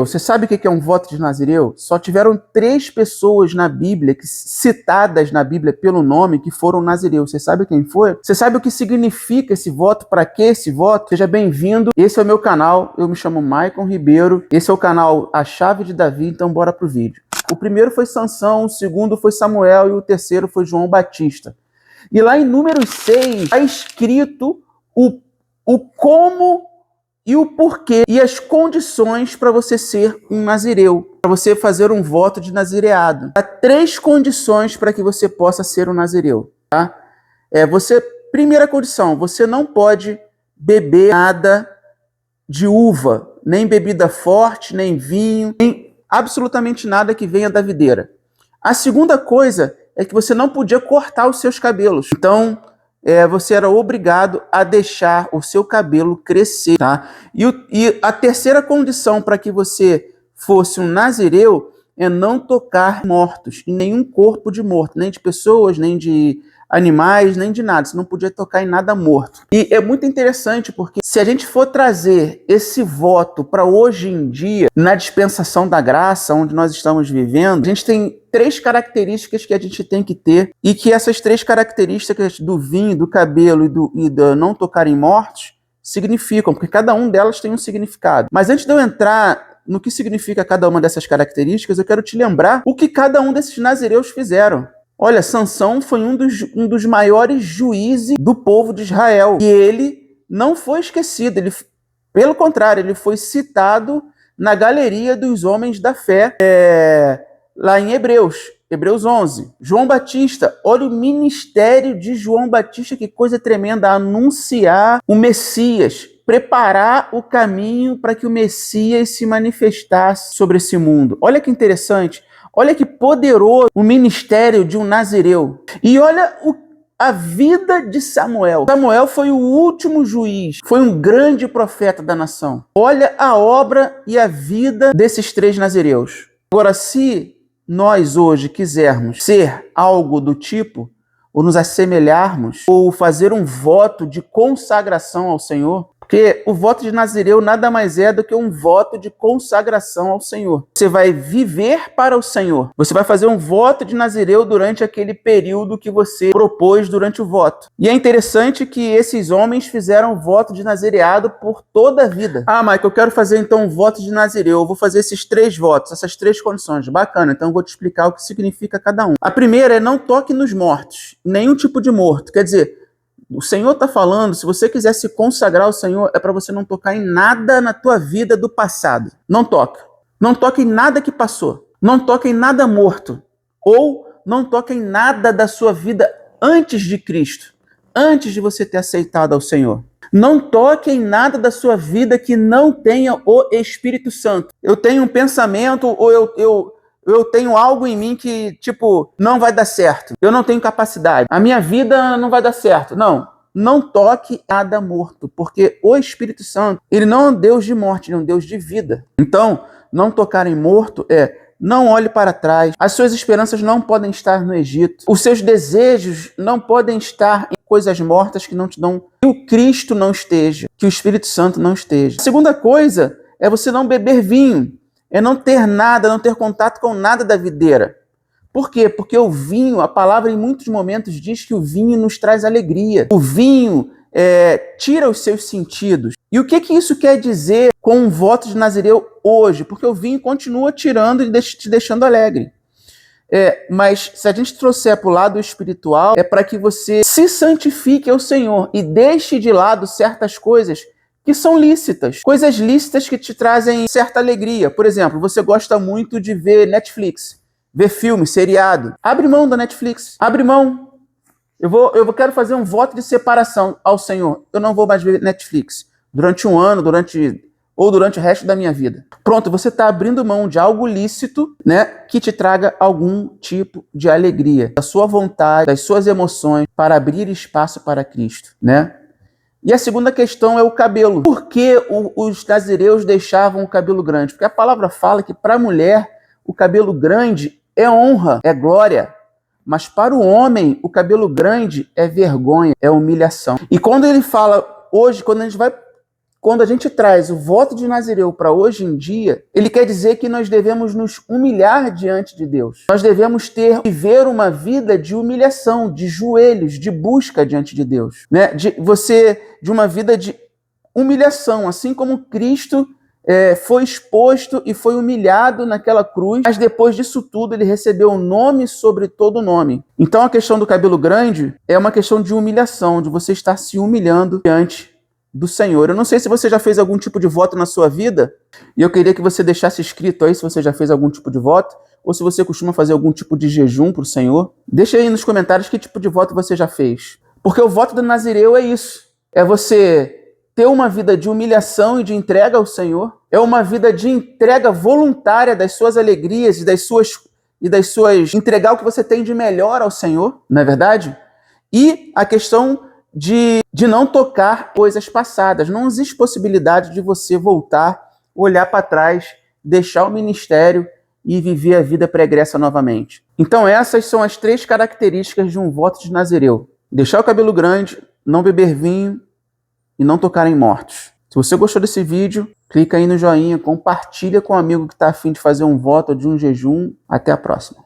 Você sabe o que é um voto de Nazireu? Só tiveram 3 pessoas na Bíblia, citadas na Bíblia pelo nome, que foram nazireus. Você sabe quem foi? Você sabe o que significa esse voto? Para que esse voto? Seja bem-vindo. Esse é o meu canal. Eu me chamo Maicon Ribeiro. Esse é o canal A Chave de Davi. Então bora pro vídeo. O primeiro foi Sansão, o segundo foi Samuel e o terceiro foi João Batista. E lá em Números 6 está escrito o como e o porquê e as condições para você ser um nazireu, para você fazer um voto de nazireado. Há 3 condições para que você possa ser um nazireu, tá? Primeira condição, você não pode beber nada de uva, nem bebida forte, nem vinho, nem absolutamente nada que venha da videira. A segunda coisa é que você não podia cortar os seus cabelos. Então, você era obrigado a deixar o seu cabelo crescer, tá? E a terceira condição para que você fosse um nazireu é não tocar mortos, em nenhum corpo de morto, nem de pessoas, nem de animais, nem de nada. Você não podia tocar em nada morto. E é muito interessante porque se a gente for trazer esse voto para hoje em dia, na dispensação da graça, onde nós estamos vivendo, a gente tem 3 características que a gente tem que ter e que essas 3 características do vinho, do cabelo e do não tocar em mortos significam, porque cada um delas tem um significado. Mas antes de eu entrar no que significa cada uma dessas características, eu quero te lembrar o que cada um desses nazireus fizeram. Olha, Sansão foi um dos maiores juízes do povo de Israel. E ele não foi esquecido. Pelo contrário, ele foi citado na galeria dos homens da fé, lá em Hebreus 11. João Batista, olha o ministério de João Batista, que coisa tremenda, anunciar o Messias, preparar o caminho para que o Messias se manifestasse sobre esse mundo. Olha que interessante. Olha que poderoso o ministério de um nazireu. E olha a vida de Samuel. Samuel foi o último juiz, foi um grande profeta da nação. Olha a obra e a vida desses 3 nazireus. Agora, se nós hoje quisermos ser algo do tipo, ou nos assemelharmos, ou fazer um voto de consagração ao Senhor, porque o voto de nazireu nada mais é do que um voto de consagração ao Senhor. Você vai viver para o Senhor. Você vai fazer um voto de nazireu durante aquele período que você propôs durante o voto. E é interessante que esses homens fizeram voto de nazireado por toda a vida. Ah, Michael, eu quero fazer então um voto de nazireu. Eu vou fazer esses 3 votos, essas 3 condições. Bacana, então eu vou te explicar o que significa cada um. A primeira é não toque nos mortos, nenhum tipo de morto. Quer dizer, o Senhor está falando, se você quiser se consagrar ao Senhor, é para você não tocar em nada na tua vida do passado. Não toca. Não toca em nada que passou. Não toca em nada morto. Ou não toca em nada da sua vida antes de Cristo. Antes de você ter aceitado ao Senhor. Não toque em nada da sua vida que não tenha o Espírito Santo. Eu tenho um pensamento ou eu tenho algo em mim que, tipo, não vai dar certo. Eu não tenho capacidade. A minha vida não vai dar certo. Não toque nada morto, porque o Espírito Santo, ele não é um Deus de morte, ele é um Deus de vida. Então, não tocar em morto não olhe para trás. As suas esperanças não podem estar no Egito. Os seus desejos não podem estar em coisas mortas que não te dão. Que o Cristo não esteja, que o Espírito Santo não esteja. A segunda coisa é você não beber vinho. É não ter nada, não ter contato com nada da videira. Por quê? Porque o vinho, a palavra em muitos momentos diz que o vinho nos traz alegria. O vinho tira os seus sentidos. E o que isso quer dizer com um voto de nazireu hoje? Porque o vinho continua tirando e te deixando alegre. Mas se a gente trouxer para o lado espiritual, é para que você se santifique ao Senhor e deixe de lado certas coisas que são lícitas. Coisas lícitas que te trazem certa alegria. Por exemplo, você gosta muito de ver Netflix, ver filme, seriado. Abre mão da Netflix. Abre mão. Eu quero fazer um voto de separação ao Senhor. Eu não vou mais ver Netflix durante um ano, durante o resto da minha vida. Pronto, você está abrindo mão de algo lícito, né, que te traga algum tipo de alegria, da sua vontade, das suas emoções, para abrir espaço para Cristo, né? E a segunda questão é o cabelo. Por que os nazireus deixavam o cabelo grande? Porque a palavra fala que para a mulher o cabelo grande é honra, é glória. Mas para o homem o cabelo grande é vergonha, é humilhação. E quando ele fala hoje, quando a gente vai quando a gente traz o voto de Nazireu para hoje em dia, ele quer dizer que nós devemos nos humilhar diante de Deus. Nós devemos viver uma vida de humilhação, de joelhos, de busca diante de Deus, né? De uma vida de humilhação, assim como Cristo foi exposto e foi humilhado naquela cruz, mas depois disso tudo ele recebeu o nome sobre todo nome. Então a questão do cabelo grande é uma questão de humilhação, de você estar se humilhando diante do Senhor. Eu não sei se você já fez algum tipo de voto na sua vida, e eu queria que você deixasse escrito aí se você já fez algum tipo de voto, ou se você costuma fazer algum tipo de jejum para o Senhor. Deixa aí nos comentários que tipo de voto você já fez. Porque o voto do Nazireu é isso. É você ter uma vida de humilhação e de entrega ao Senhor. É uma vida de entrega voluntária das suas alegrias e das suas entregar o que você tem de melhor ao Senhor, não é verdade? E a questão de não tocar coisas passadas. Não existe possibilidade de você voltar, olhar para trás, deixar o ministério e viver a vida pregressa novamente. Então essas são as 3 características de um voto de Nazireu. Deixar o cabelo grande, não beber vinho e não tocar em mortos. Se você gostou desse vídeo, clica aí no joinha, compartilha com um amigo que está a fim de fazer um voto ou de um jejum. Até a próxima.